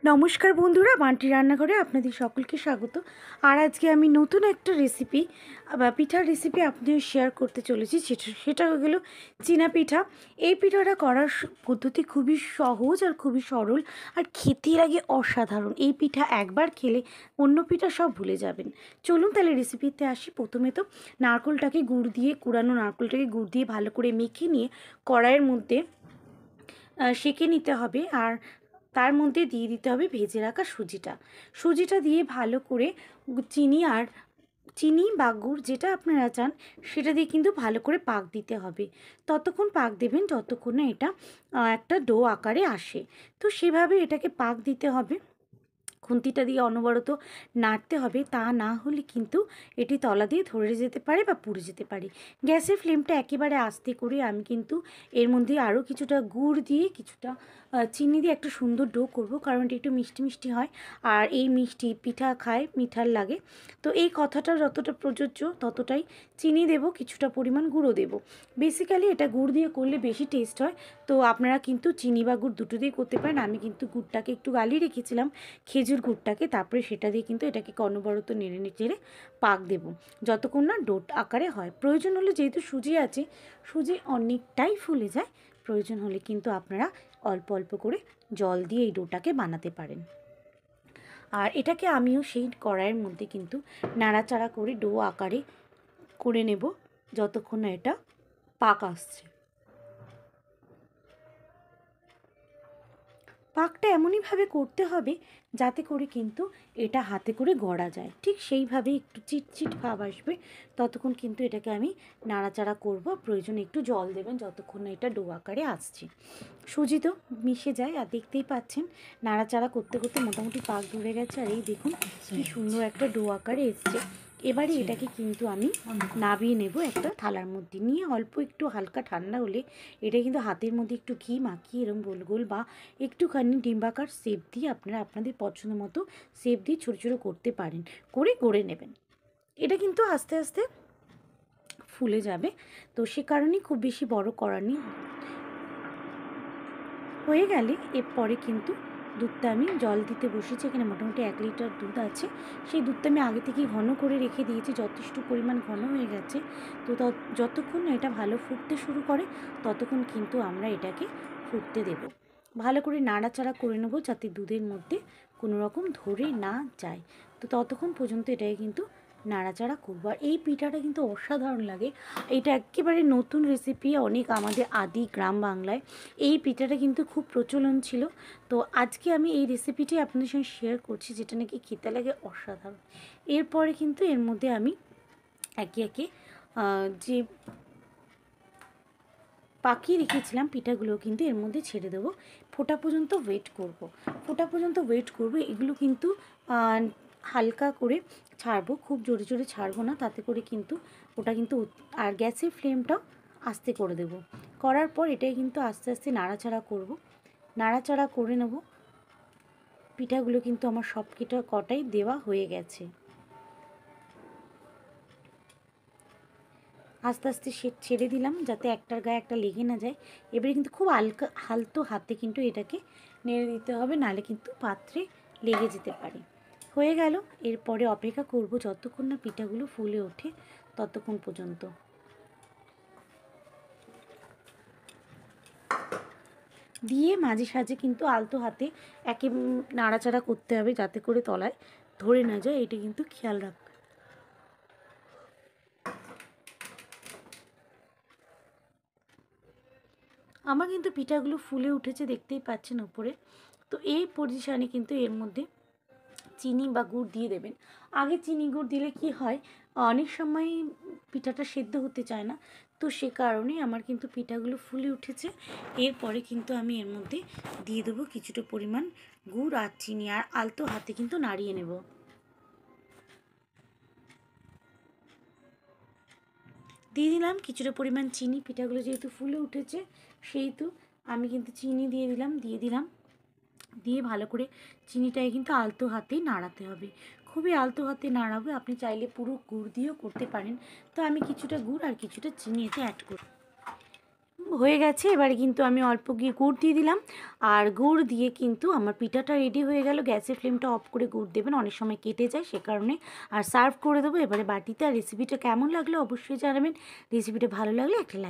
নমস্কার বন্ধুরা, বান্টি রান্নাঘরে আপনাদের সকলকে স্বাগত। আর আজকে আমি নতুন একটা রেসিপি বা পিঠার রেসিপি আপনাদের শেয়ার করতে চলেছি। সেটা হয়ে গেল চীনা পিঠা। এই পিঠাটা করার পদ্ধতি খুবই সহজ আর খুবই সরল, আর খেতে লাগে অসাধারণ। এই পিঠা একবার খেলে অন্য পিঠা সব ভুলে যাবেন। চলুন তাহলে রেসিপিতে আসি। প্রথমে তো নারকেলটাকে গুড় দিয়ে, কুড়ানো নারকেলটাকে গুড় দিয়ে ভালো করে মেখে নিয়ে কড়াইয়ের মধ্যে সেঁকে নিতে হবে। আর তার মধ্যে দিয়ে দিতে হবে ভেজে রাখা সুজিটা দিয়ে ভালো করে চিনি বা গুড় যেটা আপনারা চান সেটা দিয়ে কিন্তু ভালো করে পাক দিতে হবে। ততক্ষণ পাক দেবেন যতক্ষণ না এটা একটা ডো আকারে আসে। তো সেভাবে এটাকে পাক দিতে হবে, খুন্তিটা দিয়ে অনবরত নাড়তে হবে। তা না হলে কিন্তু এটি তলা দিয়ে ধরে যেতে পারে বা পুড়ে যেতে পারে। গ্যাসের ফ্লেমটা একেবারে আস্তে করে আমি কিন্তু এর মধ্যে আরও কিছুটা গুড় দিয়ে, কিছুটা চিনি দিয়ে একটা সুন্দর ডো করব, কারণ এটা একটু মিষ্টি মিষ্টি হয়। আর এই মিষ্টি পিঠা খায় মিঠার লাগে, তো এই কথাটা যতটা প্রযোজ্য ততটাই চিনি দেব, কিছুটা পরিমাণ গুঁড়ো দেব। বেসিক্যালি এটা গুড় দিয়ে করলে বেশি টেস্ট হয়, তো আপনারা কিন্তু চিনি বা গুড় দুটো দিয়ে করতে পারেন। আমি কিন্তু গুড়টাকে একটু গালিয়ে রেখেছিলাম, খেজুর গুড়টাকে, তারপরে সেটা দিয়ে কিন্তু এটাকে অনবরত নেড়ে নেড়ে পাক দেব যতক্ষণ না ডোট আকারে হয়। প্রয়োজন হলে, যেহেতু সুজি আছে, সুজি অনেকটাই ফুলে যায়, প্রয়োজন হলে কিন্তু আপনারা অল্প অল্প করে জল দিয়ে এই ডোটাকে বানাতে পারেন। আর এটাকে আমিও সেই কড়াইয়ের মধ্যে কিন্তু নাড়াচাড়া করে ডো আকারে করে নেব যতক্ষণ না এটা পাক আসছে। পাকটা এমনইভাবে করতে হবে যাতে করে কিন্তু এটা হাতে করে গড়া যায়, ঠিক সেইভাবে একটু চিটচিট ভাব আসবে ততক্ষণ কিন্তু এটাকে আমি নাড়াচাড়া করব। প্রয়োজনে একটু জল দেবেন যতক্ষণ না এটা ডো আকারে আসছে। সুজি তো মিশে যায়, আর দেখতেই পাচ্ছেন নাড়াচাড়া করতে করতে মোটামুটি পাক ধরে গেছে। আর এই দেখুন কি সুন্দর একটা ডো আকারে এসছে। এবারে এটাকে কিন্তু আমি নাবিয়ে নেব একটা থালার মধ্যে নিয়ে। অল্প একটু হালকা ঠান্ডা হলে এটা কিন্তু হাতের মধ্যে একটু ঘি মাখিয়ে এরকম গোল গোল বা একটুখানি ডিম্বাকার শেপ দিয়ে আপনারা আপনাদের পছন্দ মতো শেপ দিয়ে ছোটো ছোটো করতে পারেন, করে গড়ে নেবেন। এটা কিন্তু আস্তে আস্তে ফুলে যাবে, তো সে কারণেই খুব বেশি বড় করার নেই। হয়ে গেলে এরপরে কিন্তু দুধটা আমি জল দিতে বসেছি। এখানে মোটামুটি 1 লিটার দুধ আছে। সেই দুধটা আমি আগে থেকেই ঘন করে রেখে দিয়েছি, যথেষ্ট পরিমাণ ঘন হয়ে গেছে। তো যতক্ষণ না এটা ভালো ফুটতে শুরু করে ততক্ষণ কিন্তু আমরা এটাকে ফুটতে দেব। ভালো করে নাড়াচাড়া করে নেব যাতে দুধের মধ্যে কোনো রকম ধরে না যায়। তো ততক্ষণ পর্যন্ত এটাকে কিন্তু নাড়াচাড়া করবো। আর এই পিঠাটা কিন্তু অসাধারণ লাগে। এটা একেবারে নতুন রেসিপি, অনেক আমাদের আদি গ্রাম বাংলায় এই পিঠাটা কিন্তু খুব প্রচলন ছিল। তো আজকে আমি এই রেসিপিটি আপনাদের সঙ্গে শেয়ার করছি, যেটা নাকি খেতে লাগে অসাধারণ। এরপরে কিন্তু এর মধ্যে আমি একে একে যে পাকিয়ে রেখেছিলাম পিঠাগুলো কিন্তু এর মধ্যে ছেড়ে দেবো। ফোটা পর্যন্ত ওয়েট করব। এগুলো কিন্তু হালকা করে ছাড়বো, খুব জোরে জোরে ছাড়বো না, তাতে করে কিন্তু ওটা কিন্তু। আর গ্যাসের ফ্লেমটাও আস্তে করে দেব। করার পর এটাই কিন্তু আস্তে আস্তে নাড়াচাড়া করব, নাড়াচাড়া করে নেব। পিঠাগুলো কিন্তু আমার সব কটাই দেওয়া হয়ে গেছে। আস্তে আস্তে ছেড়ে দিলাম যাতে একটার গায়ে একটা লেগে না যায়। এবারে কিন্তু খুব হালতো হাতে কিন্তু এটাকে নেড়ে দিতে হবে, নাহলে কিন্তু পাত্রে লেগে যেতে পারে। হয়ে গেল। এরপরে অপেক্ষা করব যতক্ষণ না পিঠাগুলো ফুলে ওঠে ততক্ষণ পর্যন্ত। দিয়ে মাঝে সাঝে কিন্তু আলতো হাতে একে নাড়াচাড়া করতে হবে যাতে করে তলায় ধরে না যায়, এটা কিন্তু খেয়াল রাখতে। আমার কিন্তু পিঠাগুলো ফুলে উঠেছে, দেখতেই পাচ্ছেন উপরে। তো এই পজিশানে কিন্তু এর মধ্যে চিনি বা গুড় দিয়ে দেবেন। আগে চিনি গুড় দিলে কি হয়, অনেক সময় পিঠাটা সেদ্ধ হতে চায় না, তো সে কারণে আমার কিন্তু পিঠাগুলো ফুলে উঠেছে। এরপরে কিন্তু আমি এর মধ্যে দিয়ে দেবো কিছুটা পরিমাণ গুড় আর চিনি, আর আলতো হাতে কিন্তু নাড়িয়ে নেব। দিয়ে দিলাম কিছুটা পরিমাণ চিনি। পিঠাগুলো যেহেতু ফুলে উঠেছে সেহেতু আমি কিন্তু চিনি দিয়ে দিলাম। দিয়ে ভালো করে চিনিটাকে কিন্তু আলতো হাতেই নাড়াতে হবে, খুবই আলতো হাতে নাড়াবে। আপনি চাইলে পুরো গুড় দিয়েও করতে পারেন, তো আমি কিছুটা গুড় আর কিছুটা চিনি এতে অ্যাড করি। হয়ে গেছে। এবারে কিন্তু আমি অল্প গিয়ে গুড় দিয়ে দিলাম, আর গুড় দিয়ে কিন্তু আমার পিঠাটা রেডি হয়ে গেল। গ্যাসের ফ্লেমটা অফ করে গুড় দেবেন, অনেক সময় কেটে যায় সে কারণে। আর সার্ভ করে দেবো এবারে বাটিতে। আর রেসিপিটা কেমন লাগলো অবশ্যই জানাবেন। রেসিপিটা ভালো লাগলে একটা লাইক